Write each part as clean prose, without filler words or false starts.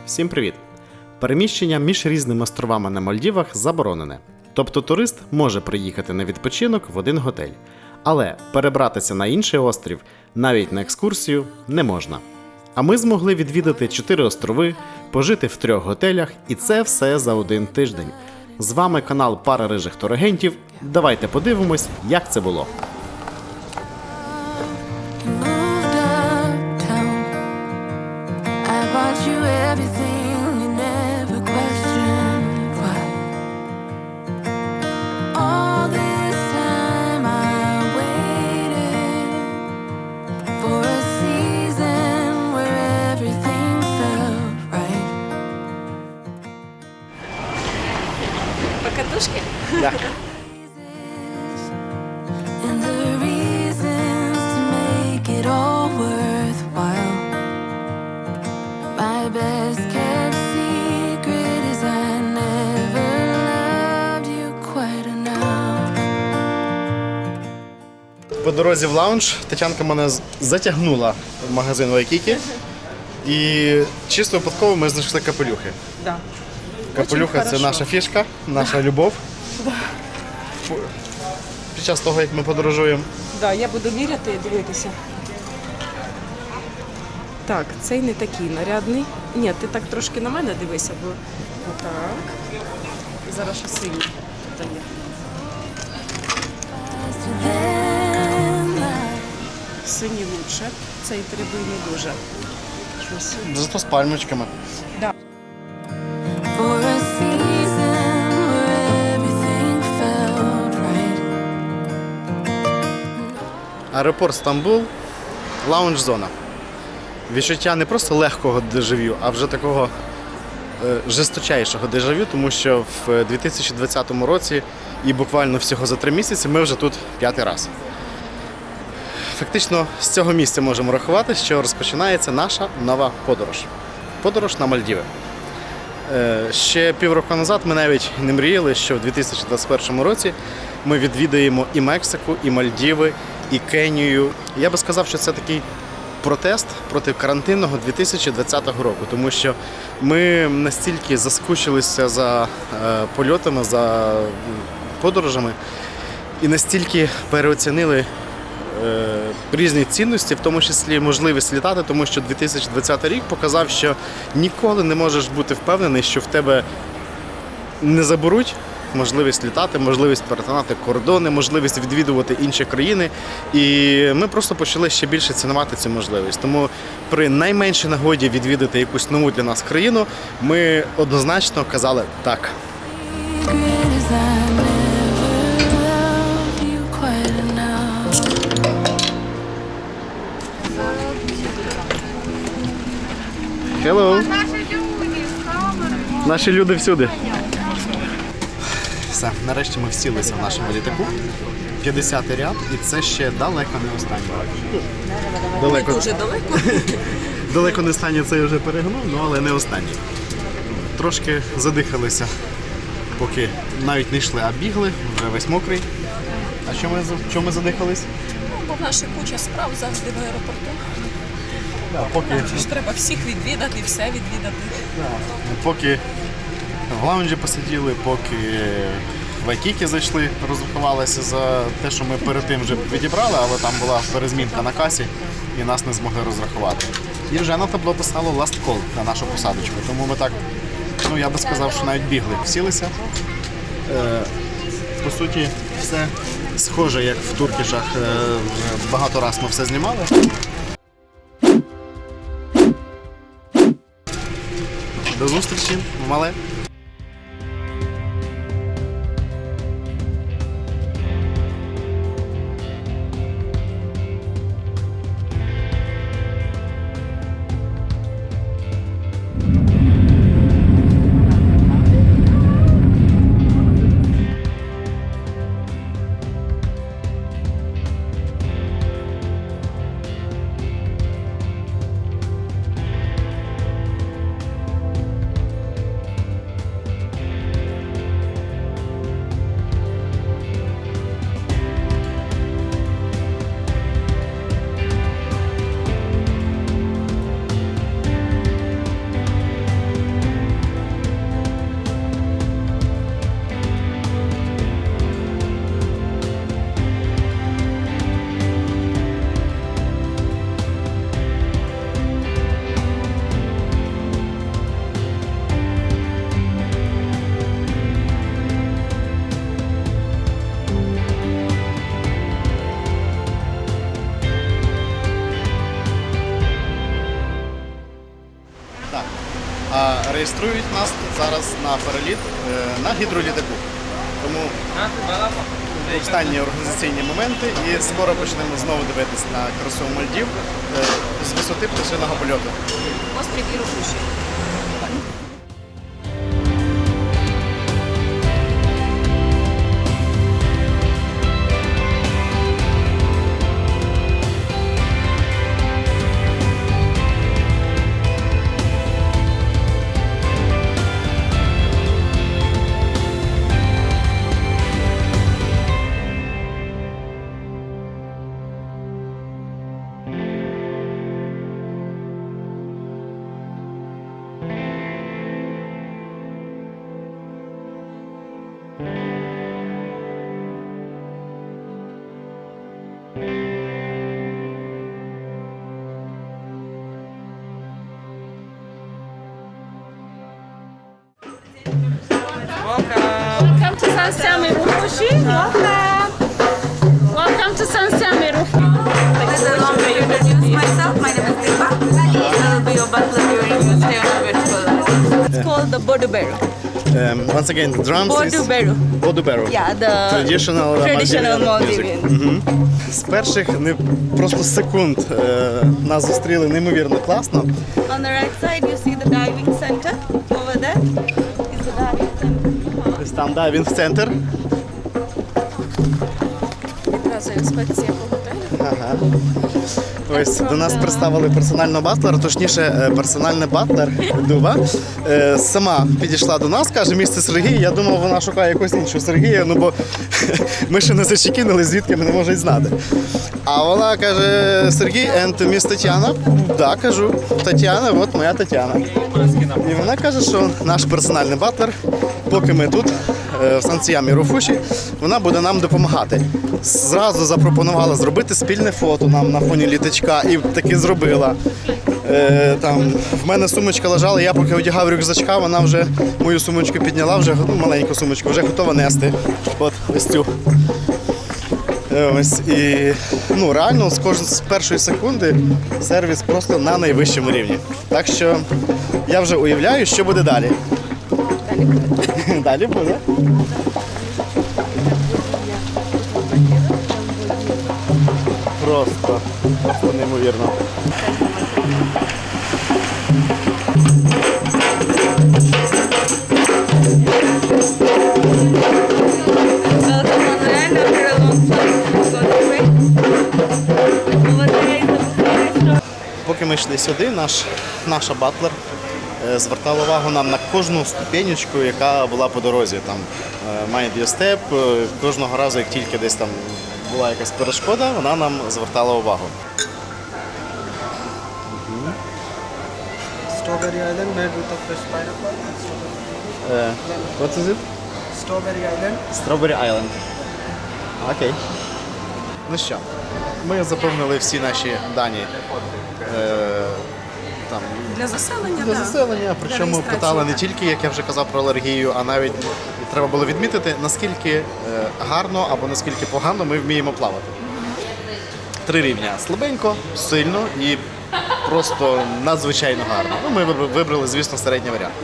Всім привіт! Переміщення між різними островами на Мальдівах заборонене. Тобто турист може приїхати на відпочинок в один готель, але перебратися на інший острів, навіть на екскурсію, не можна. А ми змогли відвідати 4 острови, пожити в 3 готелях, і це все за один тиждень. З вами канал Пара рижих турагентів. Давайте подивимось, як це було. Покатушки? Да. По дорозі в лаунж Тетянка мене затягнула в магазин Вайкікі. І чисто випадково ми знайшли капелюхи. Да. Капелюха – це наша фішка, наша любов. Да. Під час того, як ми подорожуємо. Да, я буду міряти і дивитися. Так, цей не такий нарядний. Ні, ти так трошки на мене дивися, бо так. Зараз ще синій тут є. Синій лучше. Цей трибуй не дуже. Щось. Зато з пальмочками. Да. Аеропорт Стамбул, лаунж-зона. Відчуття не просто легкого дежавю, а вже такого жесточайшого дежавю, тому що в 2020 році і буквально всього за 3 місяці ми вже тут 5-й раз. Фактично з цього місця можемо рахувати, що розпочинається наша нова подорож. Подорож на Мальдіви. Ще півроку назад ми навіть не мріяли, що в 2021 році ми відвідаємо і Мексику, і Мальдіви, і Кенію. Я би сказав, що це такий протест проти карантинного 2020 року, тому що ми настільки заскучилися за польотами, за подорожами і настільки переоцінили різні цінності, в тому числі можливість літати, тому що 2020 рік показав, що ніколи не можеш бути впевнений, що в тебе не заберуть можливість літати, можливість перетинати кордони, можливість відвідувати інші країни. І ми просто почали ще більше цінувати цю можливість. Тому при найменшій нагоді відвідати якусь нову для нас країну, ми однозначно казали «так». Hello. Наші люди всюди. Все, нарешті ми всілися в нашому літаку. 50-й ряд, і це ще далеко не останній. Далеко. Дуже далеко. Далеко не останній, це я вже перегнув, але не останній. Трошки задихалися, поки навіть не йшли, а бігли, вже весь мокрий. А чому ми задихались? Бо в нашій куча справ завжди в аеропорту. Поки ж треба всіх відвідати, все відвідати. Поки в лаунжі посиділи, поки в Вайкікі зайшли, розрахувалися за те, що ми перед тим вже відібрали, але там була перезмінка на касі і нас не змогли розрахувати. І вже на табло писало last call на нашу посадочку, тому ми так, я би сказав, що навіть бігли, всілися. По суті, все схоже, як в Туркішах, багато раз ми все знімали. До зустрічі, мале. Так. А реєструють нас тут зараз на переліт на гідролітаку. Тому останні організаційні моменти і скоро почнемо знову дивитися на красу Мальдів з висоти пташиного польоту. Острів Ірокуші. Welcome to San Siamirufushi. Welcome to San Siamirufushi. Please allow me to introduce myself. My name is Deepa. I will be your butler during your stay on our beautiful island. It's called the Boduberu. Once again, the drums Boduberu. Boduberu. Yeah, the Traditional Maldivian music. З перших просто секунд нас зустріли неймовірно класно. On the right side, you see the diving center. Over there is the diving center. Ось там дайвінг-центр. Відразу інспекція по готелю. Ось до нас представили персонального батлера, точніше, персональний батлер Дуба. Сама підійшла до нас, каже, місце Сергій. Я думав, вона шукає якогось іншого Сергія, ну бо ми ще не зачекінули, звідки ми не можемо знати. А вона каже, Сергій, and міс Тетяна? Так, кажу, Тетяна, от моя Тетяна. І вона каже, що наш персональний батлер, поки ми тут, в Сан-Сіамі-Руфуші, вона буде нам допомагати. Зразу запропонувала зробити спільне фото нам на фоні літачка і таки зробила. Там, в мене сумочка лежала, я поки одягав рюкзачка, вона вже мою сумочку підняла, вже маленьку сумочку, вже готова нести. От ось цю. Ось, і реально з першої секунди сервіс просто на найвищому рівні. Так що я вже уявляю, що буде далі. Далі буде. Просто неймовірно. Welcome on land after a long flight. Go this way. Over there is the buffet restaurant. Поки ми йшли сюди, наша батлер звертала увагу нам на кожну ступенечку, яка була по дорозі. Там Mind Your Step, кожного разу, як тільки десь там була якась перешкода, вона нам звертала увагу. Strawberry Island made with a fresh pineapple. What is it? Strawberry Island. Strawberry Island. Окей. Ну що, ми заповнили всі наші дані там, Для заселення, для так. заселення, причому реєстрації. питали не тільки, як я вже казав, про алергію, а навіть треба було відмітити, наскільки гарно або наскільки погано ми вміємо плавати. 3 рівня. Слабенько, сильно і просто надзвичайно гарно. Ну, ми вибрали, звісно, середній варіант.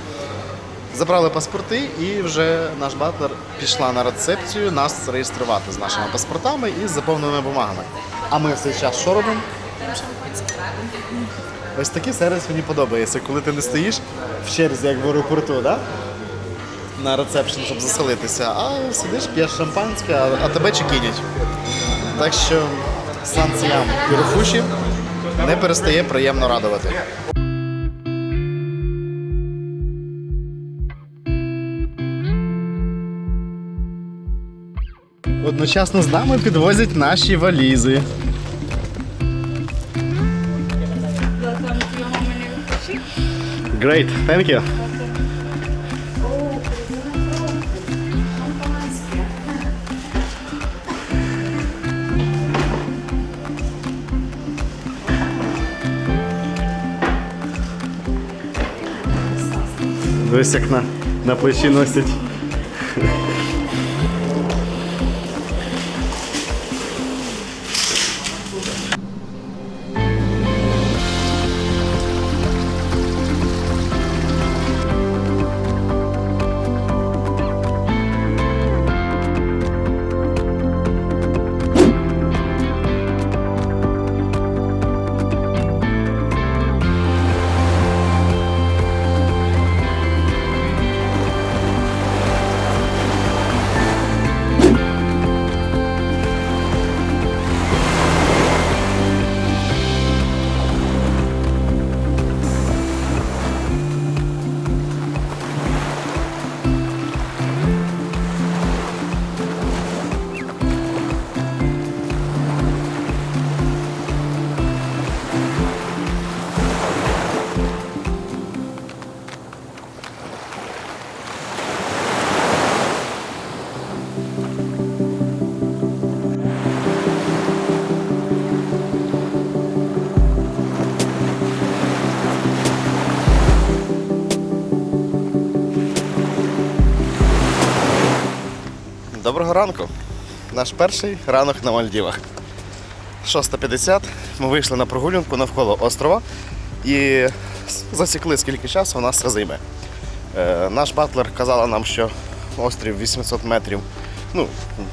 Забрали паспорти і вже наш батлер пішла на рецепцію нас реєструвати з нашими паспортами і з заповненими бумагами. А ми в цей час що робимо? Ось такий сервіс мені подобається, коли ти не стоїш в черзі, як в аеропорту, да? На рецепшн, щоб заселитися, а сидиш, п'єш шампанське, а тебе чекінять. Так що Сан-Сіамі-Руфуші не перестає приємно радувати. Одночасно з нами підвозять наші валізи. Welcome to your home in Irifushi. Great, thank you. Дивись, як на плечі носять. Доброго ранку. Наш перший ранок на Мальдівах. 6:50. Ми вийшли на прогулянку навколо острова і засікли, скільки часу у нас це займе. Наш батлер казала нам, що острів 800 метрів, ну,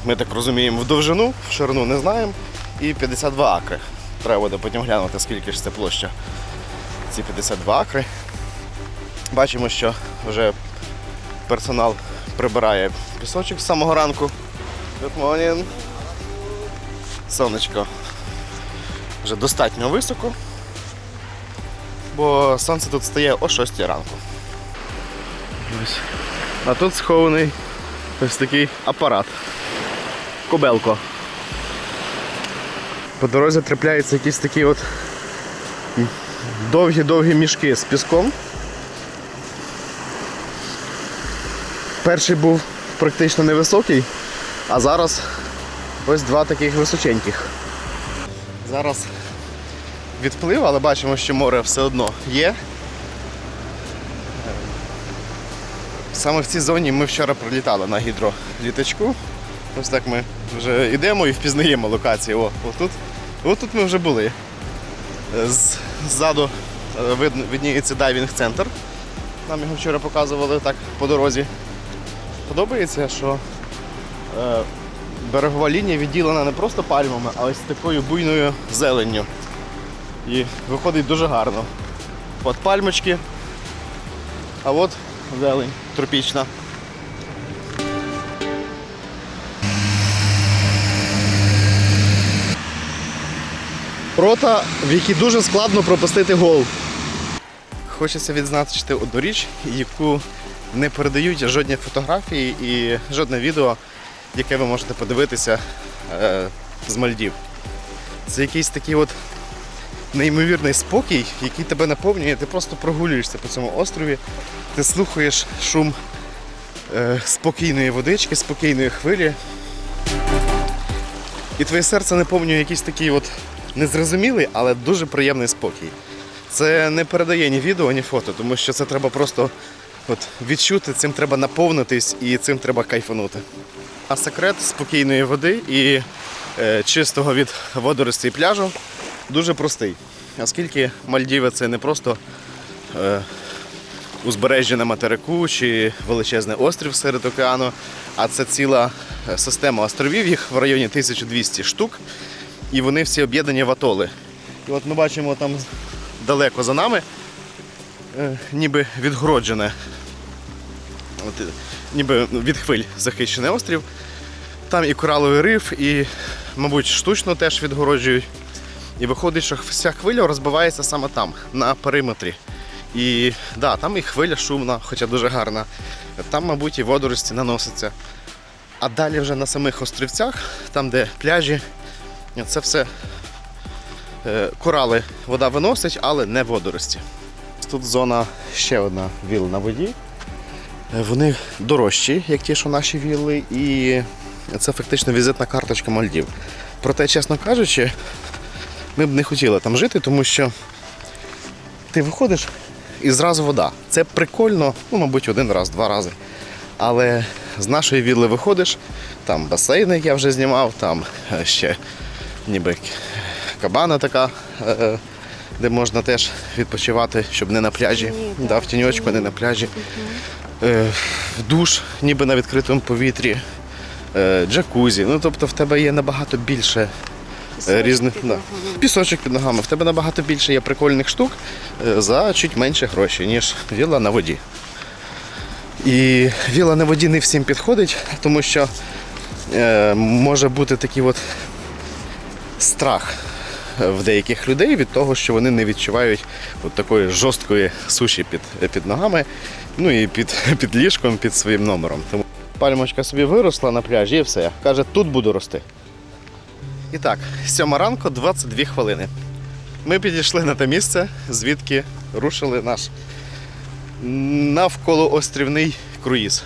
ми так розуміємо, в довжину, в ширину не знаємо, і 52 акри. Треба буде потім глянути, скільки ж це площа. Ці 52 акри. Бачимо, що вже персонал прибирає пісочок з самого ранку. Good morning. Сонечко вже достатньо високо, бо сонце тут стає о 6 ранку. Ось. А тут схований ось такий апарат. Кобелко. По дорозі трапляються якісь такі от довгі-довгі мішки з піском. Перший був практично невисокий, а зараз ось два таких височеньких. Зараз відплив, але бачимо, що море все одно є. Саме в цій зоні ми вчора прилітали на гідролітачку. Ось так ми вже йдемо і впізнаємо локації. Отут ми вже були. Ззаду видніється дайвінг-центр. Нам його вчора показували так по дорозі. Подобається, що берегова лінія відділена не просто пальмами, а ось такою буйною зеленню. І виходить дуже гарно. От пальмочки, а от зелень тропічна. Рота, в якій дуже складно пропустити гол. Хочеться відзначити одну річ, яку не передають жодні фотографії і жодне відео, яке ви можете подивитися з Мальдів. Це якийсь такий от неймовірний спокій, який тебе наповнює, ти просто прогулюєшся по цьому острові, ти слухаєш шум спокійної водички, спокійної хвилі. І твоє серце наповнює якийсь такий от незрозумілий, але дуже приємний спокій. Це не передає ні відео, ні фото, тому що це треба просто відчути, цим треба наповнитись і цим треба кайфанути. А секрет спокійної води і чистого від водоростей пляжу дуже простий. Оскільки Мальдіви – це не просто узбережжя на материку чи величезний острів серед океану, а це ціла система островів, їх в районі 1200 штук, і вони всі об'єднані в атоли. І от ми бачимо там далеко за нами, ніби відгороджене, ніби від хвиль захищений острів. Там і кораловий риф, і, мабуть, штучно теж відгороджують. І виходить, що вся хвиля розбивається саме там, на периметрі. І да, там і хвиля шумна, хоча дуже гарна. Там, мабуть, і водорості наносяться. А далі вже на самих острівцях, там де пляжі, це все корали вода виносить, але не водорості. Тут зона ще одна вілла на воді. Вони дорожчі, як ті, що наші вілли, і це фактично візитна карточка Мальдів. Проте, чесно кажучи, ми б не хотіли там жити, тому що ти виходиш і зразу вода. Це прикольно, ну, мабуть, один раз, два рази. Але з нашої вілли виходиш, там басейн, як я вже знімав, там ще ніби кабана така, де можна теж відпочивати, щоб не на пляжі, да, в тіньочку, не на пляжі. Душ, ніби на відкритому повітрі, джакузі. Ну, тобто в тебе є набагато більше різних пісочок під ногами. В тебе набагато більше є прикольних штук за чуть менше грошей, ніж вілла на воді. І вілла на воді не всім підходить, тому що може бути такий от страх в деяких людей від того, що вони не відчувають от такої жорсткої суші під ногами, ну і під ліжком, під своїм номером. Тому пальмочка собі виросла на пляжі і все. Каже, тут буду рости. І так, 7 ранку, 22 хвилини. Ми підійшли на те місце, звідки рушили наш навколоострівний круїз.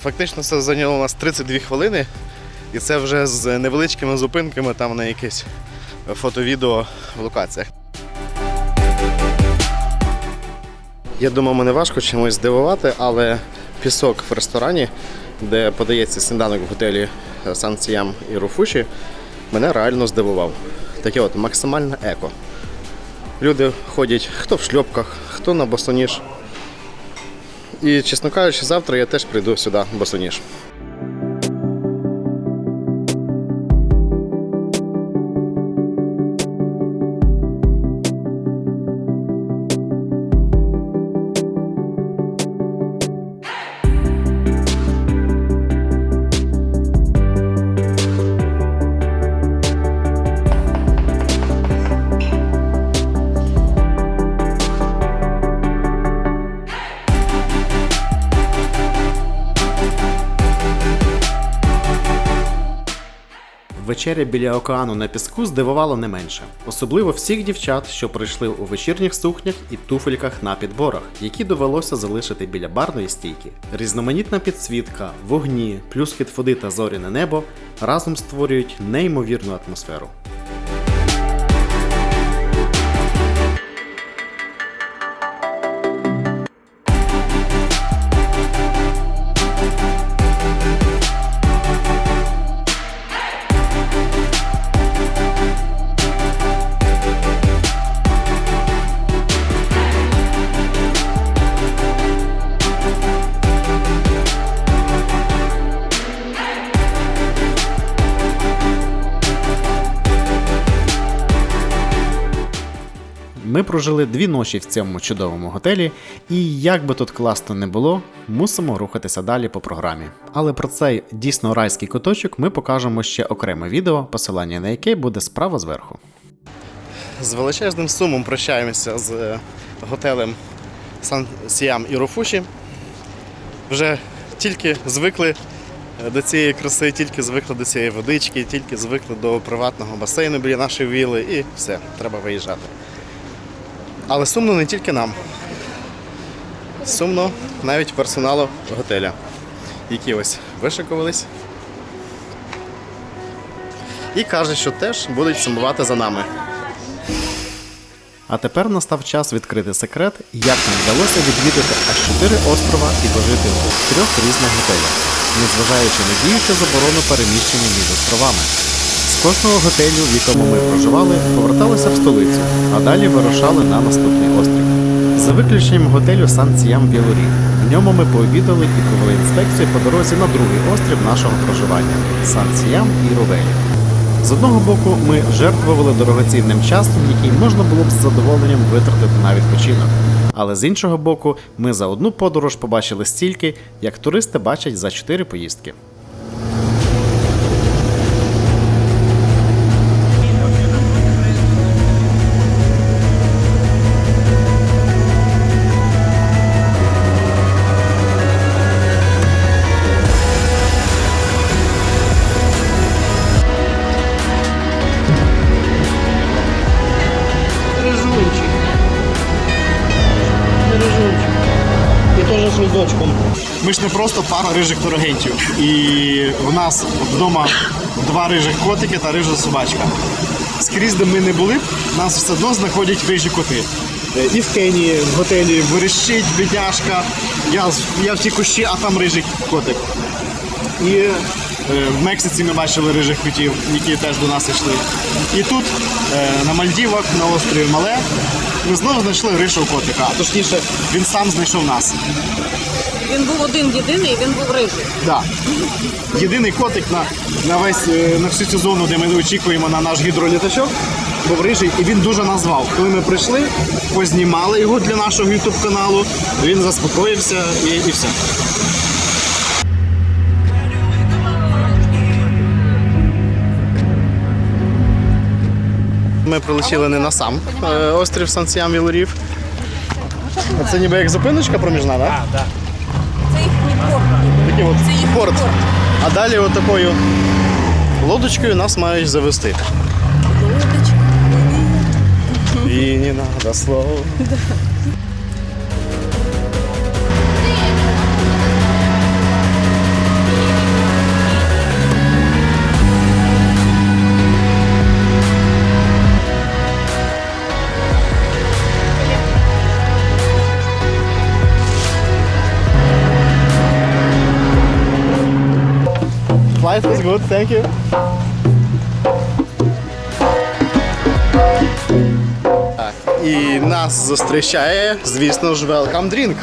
Фактично це зайняло у нас 32 хвилини. І це вже з невеличкими зупинками там на якесь фото-відео в локаціях. Я думав, мене важко чимось здивувати, але пісок в ресторані, де подається сніданок в готелі Сан-Сіям і Руфуші, мене реально здивував. Таке от максимально еко. Люди ходять хто в шльопках, хто на босоніж. І, чесно кажучи, завтра я теж прийду сюди босоніж. Вечеря біля океану на піску здивувала не менше. Особливо всіх дівчат, що прийшли у вечірніх сукнях і туфельках на підборах, які довелося залишити біля барної стійки. Різноманітна підсвітка, вогні, плюскіт води та зоряне небо разом створюють неймовірну атмосферу. Ми прожили 2 ночі в цьому чудовому готелі, і як би тут класно не було, мусимо рухатися далі по програмі. Але про цей дійсно райський куточок ми покажемо ще окреме відео, посилання на яке буде справа зверху. З величезним сумом прощаємося з готелем Сан-Сіям і Руфуші. Вже тільки звикли до цієї краси, тільки звикли до цієї водички, тільки звикли до приватного басейну біля нашої вілли і все, треба виїжджати. Але сумно не тільки нам. Сумно навіть персоналу готеля, які ось вишикувались. І кажуть, що теж будуть сумувати за нами. А тепер настав час відкрити секрет, як нам вдалося відвідати аж 4 острова і пожити в 3 різних готелях, незважаючи на діючу заборону переміщення між островами. З кожного готелю, в якому ми проживали, поверталися в столицю, а далі вирушали на наступний острів. За виключенням готелю Сан-Сіям Вілорі. В ньому ми пообідали і провели інспекцію по дорозі на другий острів нашого проживання – Сан-Сіям і Рувелі. З одного боку, ми жертвували дорогоцінним часом, який можна було б з задоволенням витратити на відпочинок. Але з іншого боку, ми за одну подорож побачили стільки, як туристи бачать за 4 поїздки. Ми ж не просто пара рижих турагентів. І в нас вдома 2 рижих котики та рижа собачка. Скрізь, де ми не були, нас все одно знаходять рижі коти. І в Кенії, в готелі верещить, бідняшка. Я в ті кущі, а там рижий котик. І в Мексиці ми бачили рижих котів, які теж до нас йшли. І тут, на Мальдівах, на острові Мале, ми знову знайшли рижого котика. А точніше, він сам знайшов нас. Він був один-єдиний, він був рижий. Да. Єдиний котик на всю цю зону, де ми очікуємо на наш гідролітачок, був рижий, і він дуже нас звав. Коли ми прийшли, познімали його для нашого YouTube каналу, він заспокоївся і все. Ми прилетіли не на сам острів Сан-Сіям Вілорі. Це ніби як зупиночка проміжна, так? Так, так. Це їхній порт. Такий от порт. А далі от такою лодочкою нас мають завести. Лодочка. І не треба слов. good, thank you. Так, і нас зустрічає, звісно ж, welcome drink.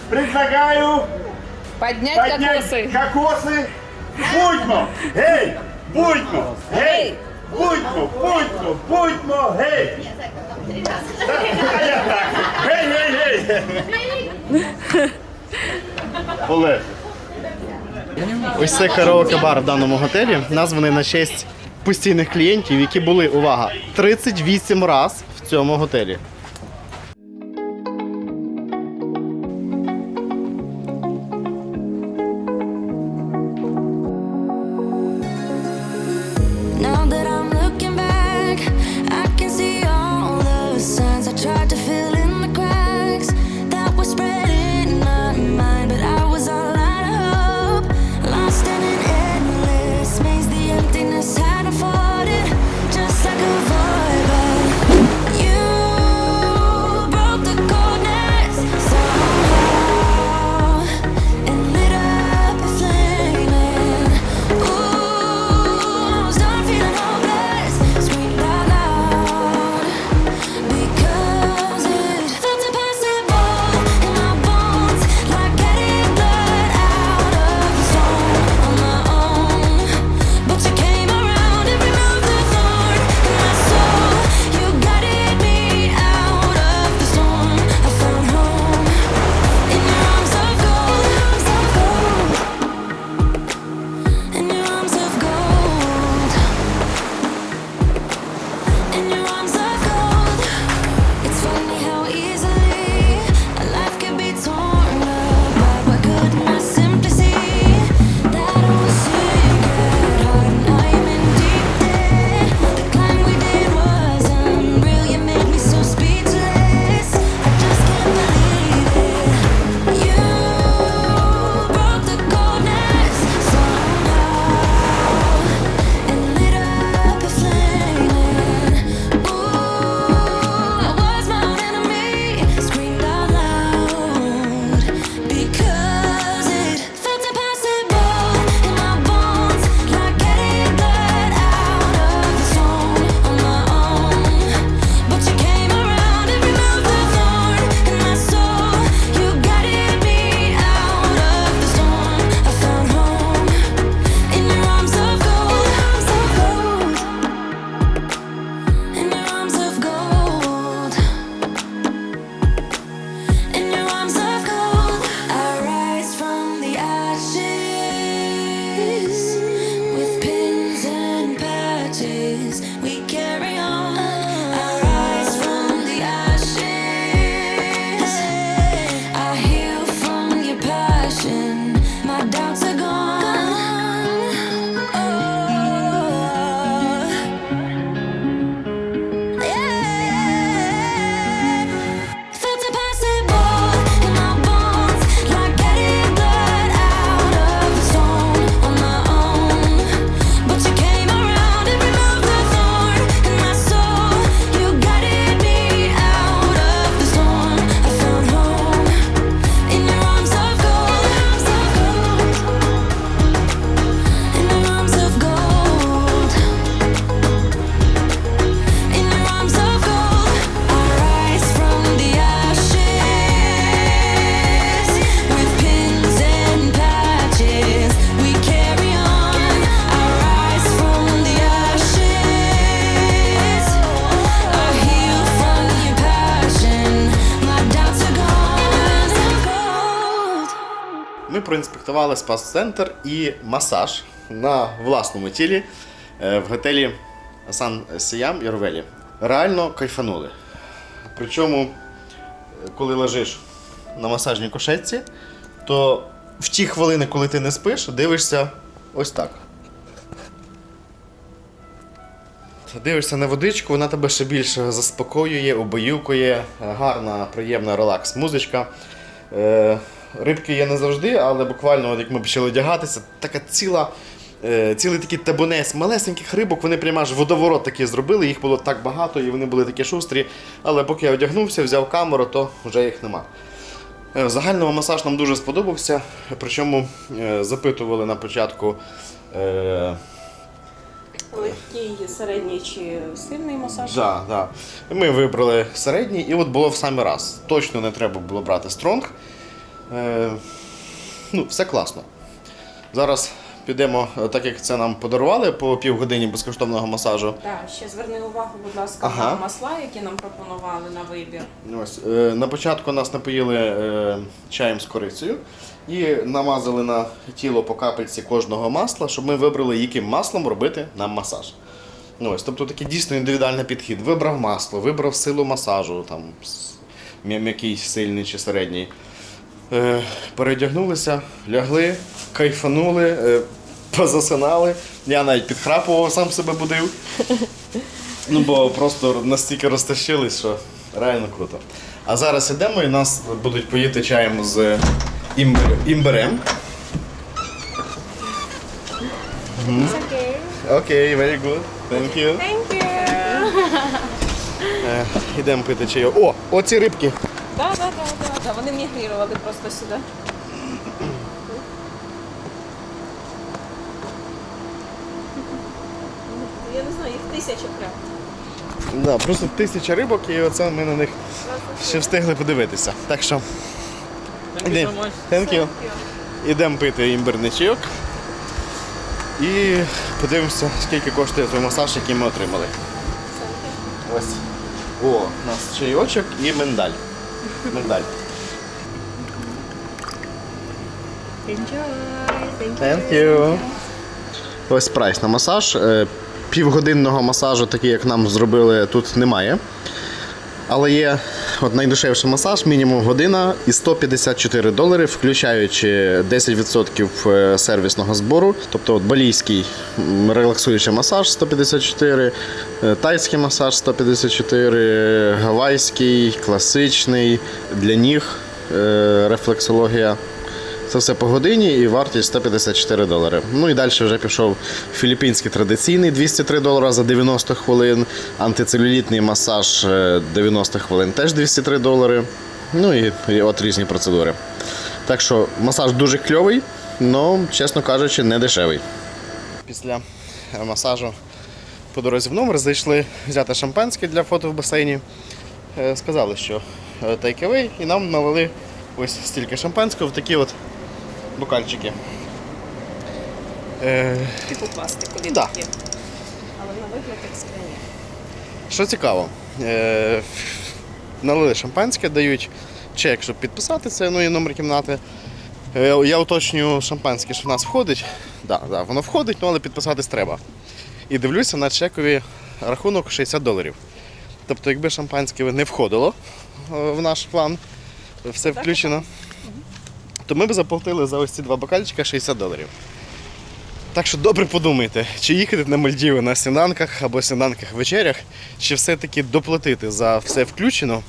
Предлагаю Поднять поднять кокосы. Будьмо! Гей! Будьмо! Гей! Будьмо! Будьмо! Будьмо! Гей! Гей, гей, гей! Олег. Ось це караоке-бар в даному готелі, названий на честь постійних клієнтів, які були, увага, 38 раз в цьому готелі. Now that I'm looking back, I can see all the signs I tried to fill in the cracks that were spread in my mind, but I was all out of hope, lost in an endless maze. The emptiness had unfolded just like a void, but you broke the coldness somehow and lit up a flame. Ooh, I was done feeling hopeless, screamed out loud because it felt impossible in my bones, like getting blood out of the stone on my own. But you came around and removed the thorn in my soul. You guided me out of the storm. I found home in your arms of gold, in your arms of gold, in your arms of gold. It's funny how easily a life can be torn apart. Why couldn't I simply see that I was secret heart and I am in deep debt? The climb we did was unreal. You made me so speechless. I just can't believe it. You broke the coldness somehow and lit up a flame. Ooh, I was my own enemy, screamed out loud because it felt impossible in my bones, like getting blood out of the stone on my own. But you came around and removed the thorn in my soul. You guided me out of the storm. I found home in your arms of gold, in your arms of gold, in your arms of gold. I rise from the ashes with pins and patches. We carry on. I rise from the ashes. I heal from your passion. My doubts are gone. Oh, yeah. Felt impossible in my bones, like getting blood out of the stone on my own. But you came around and removed the thorn in my soul. You guided me out of the storm. I found home in your arms of gold, in your arms of gold, in your arms of gold. I rise from the ashes with pins and patches. We carry on. I rise from the ashes. I heal from your passion. My doubts are gone. Ми проінспектували спа-центр і масаж на власному тілі в готелі Сан Сіям Юрвелі. Реально кайфанули. Причому, коли лежиш на масажній кушетці, то в ті хвилини, коли ти не спиш, дивишся ось так. Дивишся на водичку, вона тебе ще більше заспокоює, убаюкує, гарна, приємна релакс-музичка. Рибки є не завжди, але буквально, от як ми почали одягатися, така цілий такий табунець малесеньких рибок, вони прямо аж водоворот такий зробили, їх було так багато і вони були такі шустрі, але поки я одягнувся, взяв камеру, то вже їх нема. В загальному масаж нам дуже сподобався, причому запитували на початку, Легкий, середній чи сильний масаж? да. Ми вибрали середній і от було в самий раз. Точно не треба було брати стронг. Все класно. Зараз підемо, так як це нам подарували, по півгодині безкоштовного масажу. Так, ще зверни увагу, будь ласка, на масла, які нам пропонували на вибір. Ось, на початку нас напоїли чаєм з корицею і намазали на тіло по капельці кожного масла, щоб ми вибрали, яким маслом робити нам масаж. Ось, тобто такий дійсно індивідуальний підхід. Вибрав масло, вибрав силу масажу, там, м'який, сильний чи середній. Передягнулися, лягли, кайфанули, позасинали. Я навіть підхрапував, сам себе будив. Бо просто настільки розтащились, що реально круто. А зараз ідемо і нас будуть поїти чаєм з імбирем. Окей, very good. Thank you. Thank you! Ідемо пити чаю. О, оці рибки. Да, вони мігрували просто сюди. Я не знаю, їх 1000 прям. Да, просто 1000 рибок і оце ми на них ще встигли подивитися. Так що ідемо. Thank you. Ідемо пити імбирний чайок і подивимося, скільки коштує той масаж, який ми отримали. Ось. О, у нас чайочок і миндаль. Thank you. Ось прайс на масаж. Півгодинного масажу, такий як нам зробили, тут немає. Але є от найдешевший масаж, мінімум година і $154, включаючи 10% сервісного збору. Тобто от балійський релаксуючий масаж 154, тайський масаж 154, гавайський, класичний, для ніг, рефлексологія. Це все по годині і вартість $154. Ну і далі вже пішов філіппінський традиційний $203 за 90 хвилин, антицелюлітний масаж 90 хвилин теж $203. Ну і от різні процедури. Так що масаж дуже кльовий, але, чесно кажучи, не дешевий. Після масажу по дорозі в номер зайшли взяти шампанське для фото в басейні. Сказали, що take-away, і нам налили ось стільки шампанського в такі от бокальчики. Типу пластикові Да. такі. Але на вигляд як скляні. Що цікаво, налили шампанське, дають чек, щоб підписати це, ну і номер кімнати. Я уточнюю шампанське, що в нас входить. Да, воно входить, але підписатись треба. І дивлюся на чекові рахунок $60. Тобто, якби шампанське не входило в наш план, все включено, то ми б заплатили за ось ці 2 бокальчика $60. Так що добре подумайте, чи їхати на Мальдіви на сніданках або сніданках-вечерях, чи все-таки доплатити за все включено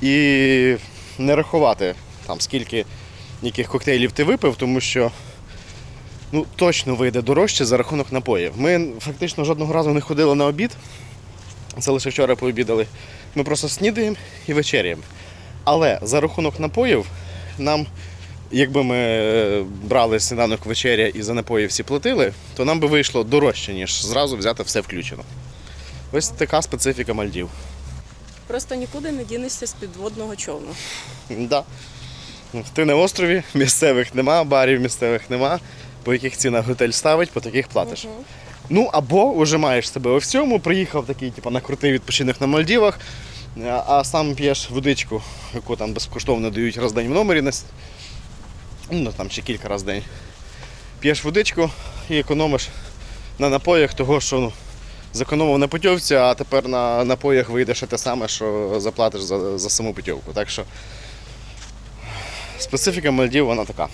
і не рахувати, там, скільки яких коктейлів ти випив, тому що точно вийде дорожче за рахунок напоїв. Ми фактично жодного разу не ходили на обід, це лише вчора пообідали. Ми просто снідаємо і вечеряємо. Але за рахунок напоїв нам, якби ми брали сніданок, вечеря і за напої всі платили, то нам би вийшло дорожче, ніж зразу взяти все включено. Ось така специфіка Мальдів. Просто нікуди не дінешся з підводного човну. Да. Ти на острові, місцевих нема, барів місцевих нема, по яких цінах готель ставить, по таких платиш. Або вже маєш себе у всьому, приїхав такий, на крутий відпочинок на Мальдівах, а сам п'єш водичку, яку там безкоштовно дають раз в день в номері, там ще кілька разів в день. П'єш водичку і економиш на напоях того, що зекономив на путівці, а тепер на напоях вийде ще те саме, що заплатиш за саму путівку. Так що специфіка Мальдів, вона така.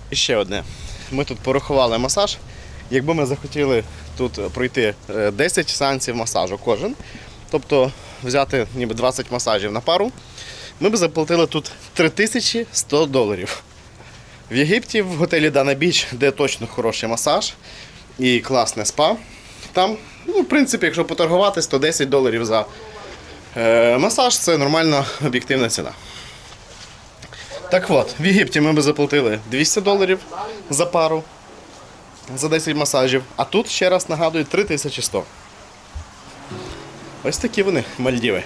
І ще одне. Ми тут порахували масаж. Якби ми захотіли тут пройти 10 сеансів масажу кожен, тобто взяти ніби 20 масажів на пару, ми б заплатили тут $3100. В Єгипті, в готелі Дана Біч, де точно хороший масаж і класне спа, там, в принципі, якщо поторгуватись, то $10 за масаж – це нормальна об'єктивна ціна. Так от, в Єгипті ми би заплатили $200 за пару, за 10 масажів, а тут, ще раз нагадую, 3100. Ось такі вони, Мальдіви.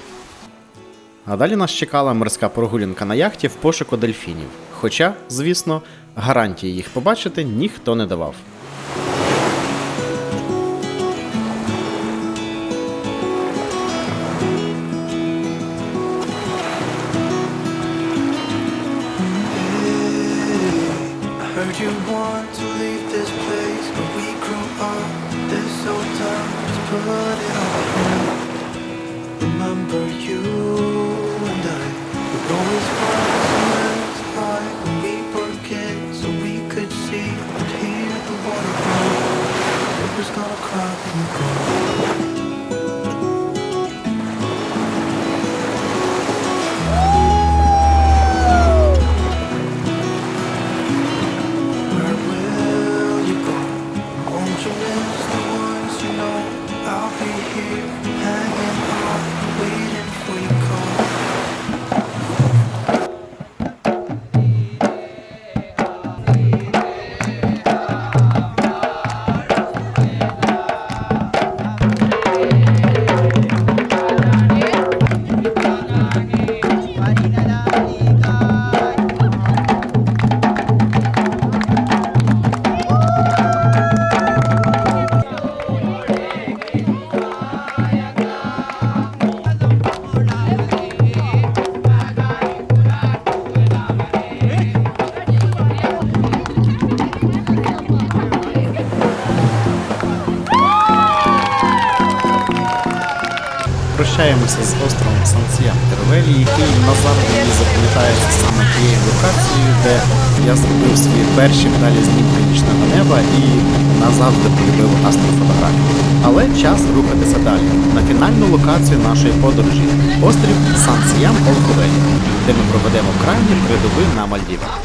А далі нас чекала морська прогулянка на яхті в пошуку дельфінів. Хоча, звісно, гарантії їх побачити ніхто не давав. I heard you want to leave this place, but we grew up. This old time, let's put it on hold. Remember you and I would always find somewhere to hide when we were kids, so we could see and hear the water grow. It was gonna cry and go. Where will you go? Won't you miss the ones you know? I'll be here, hanging on, waiting for your call. Прощаємося з островом Сан-Сіян-Тервелі, який назавжди мені запам'ятається саме тією локацією, де я зробив свої перші вдалі знімки нічного неба і назавжди полюбив астрофотографію. Але час рухатися далі на фінальну локацію нашої подорожі – острів Сан-Сіян-Олковелі, де ми проведемо крайні 3 доби на Мальдівах.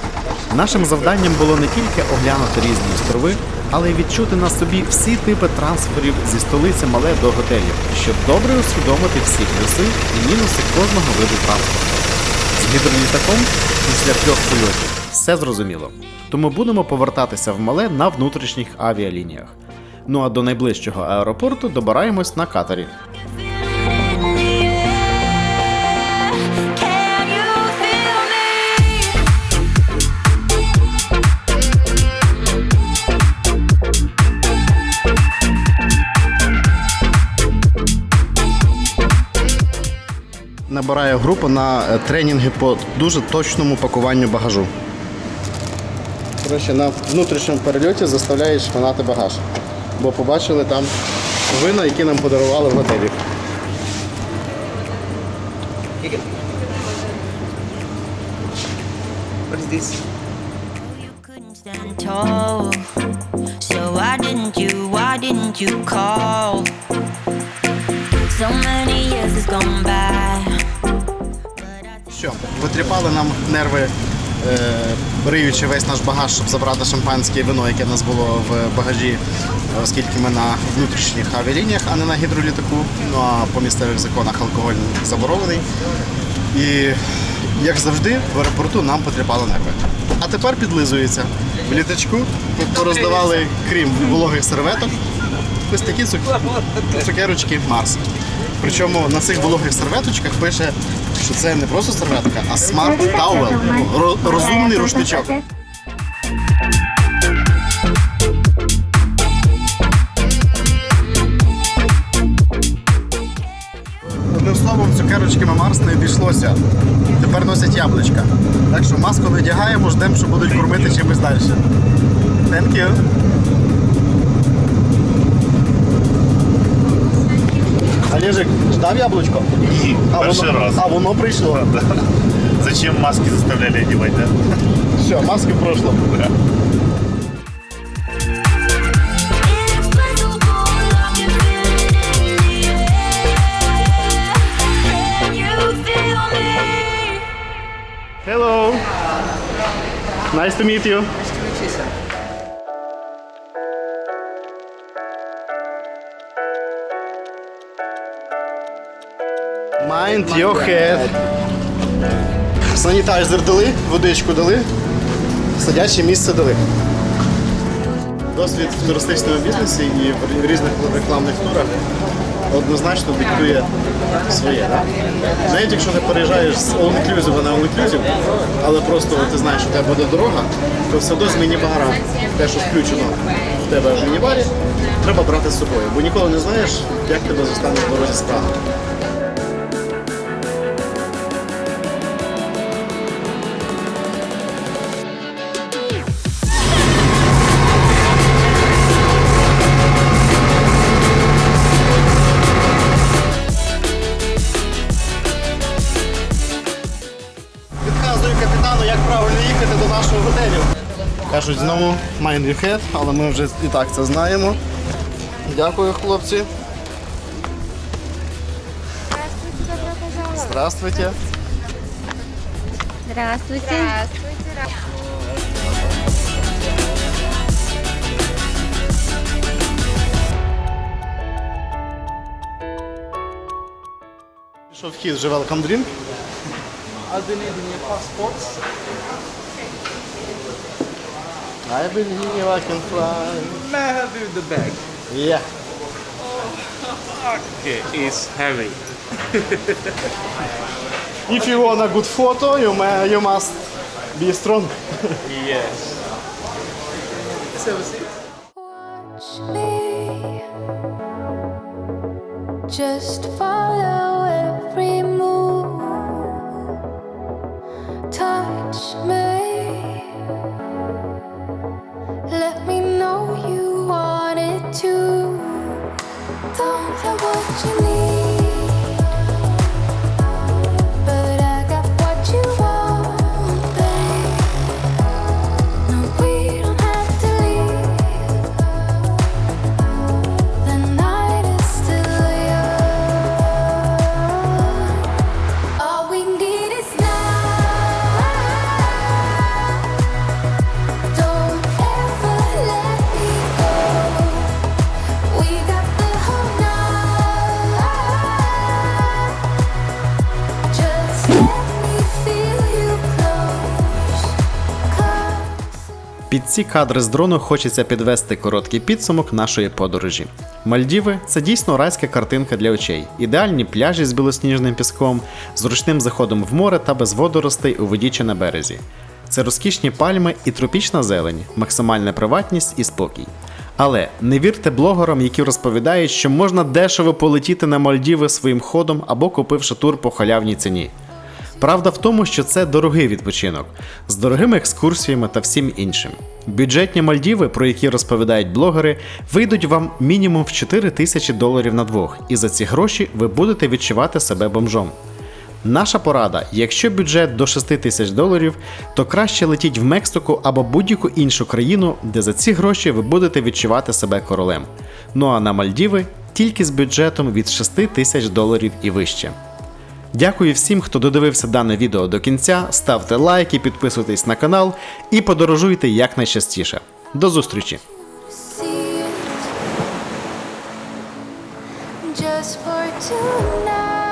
Нашим завданням було не тільки оглянути різні острови, але й відчути на собі всі типи трансферів зі столиці Мале до готелів, щоб добре усвідомити всі плюси і мінуси кожного виду транспорту. З гідролітаком після 3 польотів все зрозуміло. Тому будемо повертатися в Мале на внутрішніх авіалініях. Ну а до найближчого аеропорту добираємось на катері. Can you feel me? Набираю групу на тренінги по дуже точному пакуванню багажу. Коротше, на внутрішньому перельоті заставляють шмонати багаж. Бо побачили там вина, які нам подарували в готелі. What is this? You couldn't stand tall, so why didn't you call? So many years has gone by. Що, витріпали нам нерви, риючи весь наш багаж, щоб забрати шампанське і вино, яке в нас було в багажі, оскільки ми на внутрішніх авіалініях, а не на гідролітаку. Ну а по місцевих законах алкоголь заборонений. І, як завжди, в аеропорту нам потріпали нерви. А тепер підлизується. В літачку пороздавали, крім вологих серветок, ось такі цукерочки Марс. Причому на цих вологих серветочках пише, що це не просто серветка, а Smart Towel, розумний рушничок. Одним словом, цукерочками Марс не обійшлося. Тепер носять яблучка. Так що маску надягаємо, ждемо, що будуть кормити чимось далі. Thank you. Олежик, ждав яблучко? Ні, перший раз. А воно прийшло. Зачем маски заставляли одевать, да? Все, маски в прошлом. Inexplicable, I can feel it in the air. Can you feel me? Hello. Nice to meet you. Mind your head. Санітайзер дали, водичку дали, сидяче місце дали. Досвід в туристичному бізнесі і в різних рекламних турах однозначно диктує своє. Да? Навіть якщо ти переїжджаєш з all-inclusive на all-inclusive, але просто ти знаєш, що у тебе буде дорога, то все одно з міні-бара, те, що включено в тебе в міні-барі, треба брати з собою, бо ніколи не знаєш, як тебе застане в дорозі справа. Підказую капітану, як правильно їхати до нашого готелю. Кажуть, знову mind your head, але ми вже і так це знаємо. Дякую, хлопці. Здравствуйте. Здравствуйте. Пішов вхід, вже welcome drink. I believe I can fly. May I have you the bag? Yeah. Okay, it's heavy. If you want a good photo, you must be strong. Yes. Watch me, just follow every move. Touch me, let me know you want it too. Don't have what you need, but I got what you want, babe. No, we don't have to leave. The night is still young. All we need is now. Don't ever let me go. We got the whole night. Just let me feel you close. Під ці кадри з дрону хочеться підвести короткий підсумок нашої подорожі. Мальдіви – це дійсно райська картинка для очей. Ідеальні пляжі з білосніжним піском, зручним заходом в море та без водоростей у воді чи на березі. Це розкішні пальми і тропічна зелень, максимальна приватність і спокій. Але не вірте блогерам, які розповідають, що можна дешево полетіти на Мальдіви своїм ходом або купивши тур по халявній ціні. Правда в тому, що це дорогий відпочинок, з дорогими екскурсіями та всім іншим. Бюджетні Мальдіви, про які розповідають блогери, вийдуть вам мінімум в $4000 на двох, і за ці гроші ви будете відчувати себе бомжом. Наша порада: якщо бюджет до $6000, то краще летіть в Мексику або будь-яку іншу країну, де за ці гроші ви будете відчувати себе королем. Ну а на Мальдіви тільки з бюджетом від $6000 і вище. Дякую всім, хто додивився дане відео до кінця, ставте лайки, підписуйтесь на канал і подорожуйте якнайчастіше. До зустрічі! See it just for tonight.